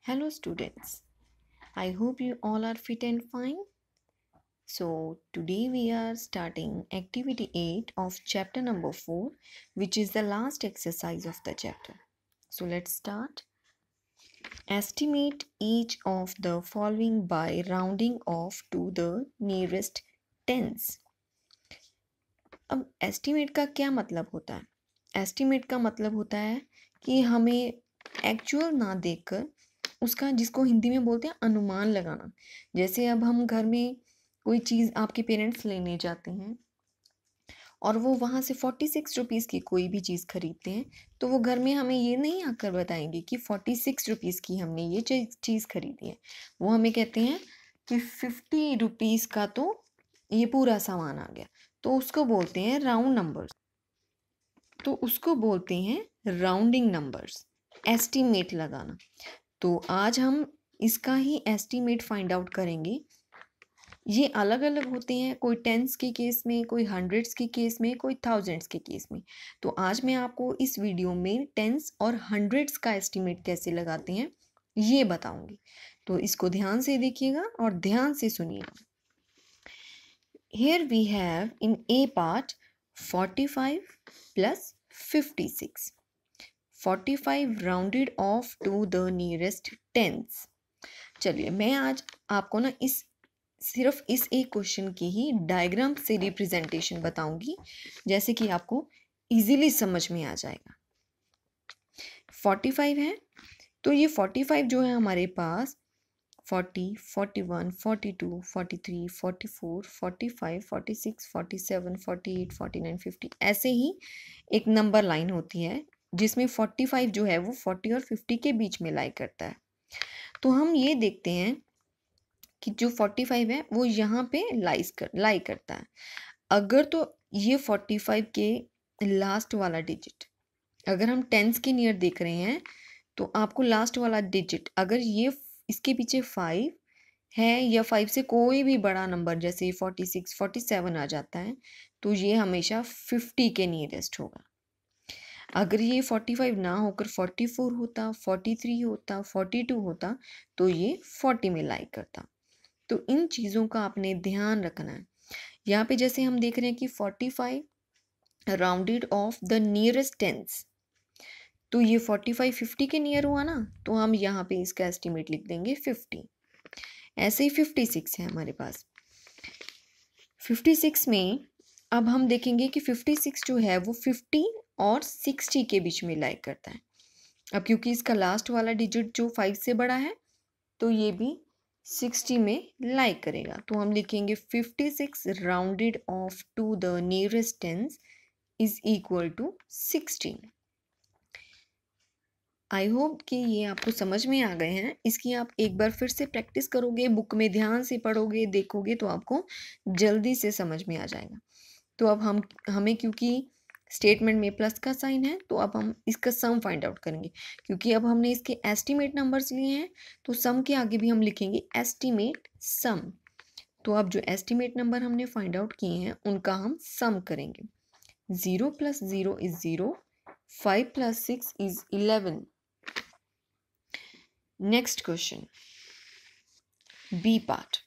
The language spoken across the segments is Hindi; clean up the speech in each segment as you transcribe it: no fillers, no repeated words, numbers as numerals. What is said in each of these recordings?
Hello students, I hope you all are fit and fine. So today we are starting activity 8 of chapter number 4, which is the last exercise of the chapter. So let's start. Estimate each of the following by rounding off to the nearest tens. अब estimate का क्या मतलब होता है? Estimate का मतलब होता है कि हमें एक्चुअल ना देखकर उसका, जिसको हिंदी में बोलते हैं अनुमान लगाना। जैसे अब हम घर में कोई चीज़ आपके पेरेंट्स लेने जाते हैं और वो वहाँ से 46 रुपीज़ की कोई भी चीज़ खरीदते हैं, तो वो घर में हमें ये नहीं आकर बताएंगे कि 46 रुपीज़ की हमने ये चीज़ खरीदी है। वो हमें कहते हैं कि 50 रुपीज़ का तो ये पूरा सामान आ गया, तो उसको बोलते हैं राउंड नंबर्स। तो उसको बोलते हैं राउंडिंग नंबर्स, एस्टीमेट लगाना। तो आज हम इसका ही एस्टीमेट फाइंड आउट करेंगे। ये अलग अलग होते हैं, कोई टेंस के केस में, कोई हंड्रेड्स के केस में, कोई थाउजेंड्स के केस में। तो आज मैं आपको इस वीडियो में टेंस और हंड्रेड्स का एस्टीमेट कैसे लगाते हैं ये बताऊंगी। तो इसको ध्यान से देखिएगा और ध्यान से सुनिएगा। Here we have in A part 45 plus 56. 45 rounded off to the nearest tens. चलिए मैं आज आपको ना सिर्फ इस एक क्वेश्चन की ही डायग्राम से रिप्रेजेंटेशन बताऊंगी, जैसे कि आपको इजीली समझ में आ जाएगा। 45 है, तो ये 45 जो है हमारे पास 40, 41, 42, 43, 44, 45, 46, 47, 48, 49, 50 ऐसे ही एक नंबर लाइन होती है जिसमें 45 जो है वो 40 और 50 के बीच में लाई करता है। तो हम ये देखते हैं कि जो 45 है वो यहाँ पे लाई करता है। अगर तो ये 45 के लास्ट वाला डिजिट, अगर हम टेंस के नियर देख रहे हैं तो आपको लास्ट वाला डिजिट, अगर ये इसके पीछे 5 है या 5 से कोई भी बड़ा नंबर जैसे 46, 47 आ जाता है, तो ये हमेशा 50 के नियरेस्ट होगा। अगर ये 45 ना होकर 44 होता, 43 होता, 42 होता, तो ये 40 में लाई करता। तो इन चीज़ों का आपने ध्यान रखना है। यहाँ पे जैसे हम देख रहे हैं कि 45 rounded off the nearest tense, तो ये 45 50 के नियर हुआ ना, तो हम यहाँ पे इसका एस्टिमेट लिख देंगे 50। ऐसे ही 56 है हमारे पास। 56 में अब हम देखेंगे कि 56 जो है वो 50 और 60 के बीच में लाई करता है। अब क्योंकि इसका लास्ट वाला डिजिट जो 5 से बड़ा है, तो ये भी 60 में लाई करेगा। तो हम लिखेंगे 56 rounded off to the nearest tens is equal to 16। I hope कि ये आपको समझ में आ गए हैं। इसकी आप एक बार फिर से प्रैक्टिस करोगे, बुक में ध्यान से पढ़ोगे, देखोगे, तो आपको जल्दी से समझ में आ जाएगा। तो अब हमें क्योंकि स्टेटमेंट में प्लस का साइन है, तो अब हम इसका सम फाइंड आउट करेंगे। क्योंकि अब हमने इसके एस्टीमेट नंबर्स लिए हैं, तो सम के आगे भी हम लिखेंगे एस्टीमेट सम। तो अब जो एस्टीमेट नंबर हमने फाइंड आउट किए हैं उनका हम सम करेंगे। 0 + 0 is 0, 5 + 6 is 11। Next question, B part.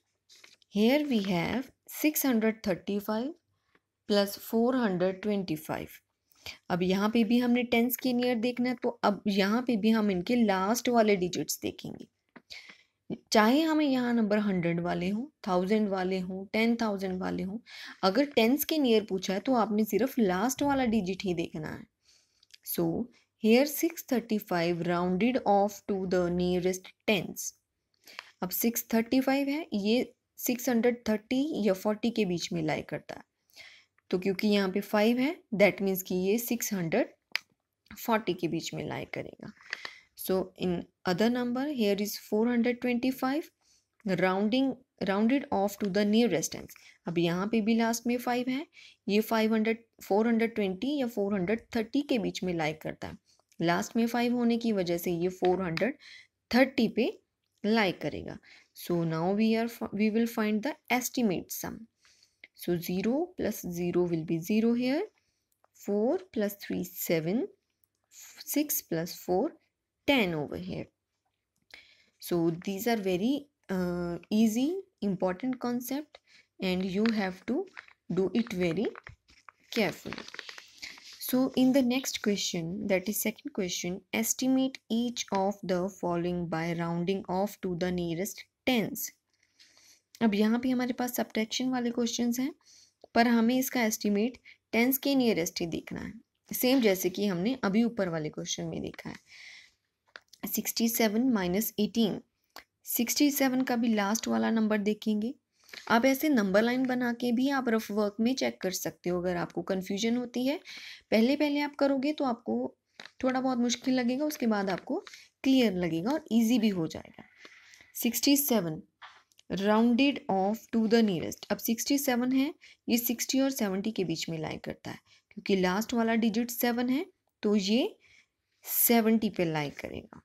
Here we have 635 plus 425. अब यहाँ पे भी हमने टेंस के नियर देखना है, तो अब यहाँ पे भी हम इनके लास्ट वाले डिजिट्स देखेंगे। चाहे हमें यहाँ नंबर 100 वाले हों, 1000 वाले हों, 10,000 वाले हों, अगर टेंस के नियर पूछा है तो आपने सिर्फ लास्ट वाला डिजिट ही देखना है। सो here 635 rounded off to the nearest tens. अब 635 है, ये 630 या 40 के बीच में लाई करता है। तो क्योंकि यहाँ पे 5 है, दैट मीन्स कि ये 640 के बीच में लाई करेगा। So in other number here is 425 rounded off to the nearest tens. अब यहाँ पे भी लास्ट में 5 है, ये 420 या 430 के बीच में लाई करता है। लास्ट में 5 होने की वजह से ये 430 पे लाई करेगा। So now we will find the estimate sum. So 0 + 0 will be 0 here, 4 + 3 7, 6 + 4 10 over here. So these are very easy important concept and you have to do it very carefully. So in the next question, that is second question, estimate each of the following by rounding off to the nearest tens. अब यहाँ पे हमारे पास सब्ट्रैक्शन वाले क्वेश्चंस हैं, पर हमें इसका एस्टिमेट टेंस के नियरेस्ट ही देखना है, सेम जैसे कि हमने अभी ऊपर वाले क्वेश्चन में देखा है. 67 माइनस 18, 67 का भी लास्ट वाला नंबर देखेंगे. आप ऐसे नंबर लाइन बना के भी आप रफ वर्क में चेक कर सकते हो. अगर आपको कन्फ्यूजन होती है, पहले पहले आप करोगे तो आपको थोड़ा बहुत मुश्किल लगेगा, उसके बाद आपको क्लियर लगेगा और इजी भी हो जाएगा. 67 rounded off to the nearest. अब 67 है, ये 60 और 70 के बीच में लाई करता है, क्योंकि लास्ट वाला डिजिट 7 है तो ये 70 पे लाई करेगा.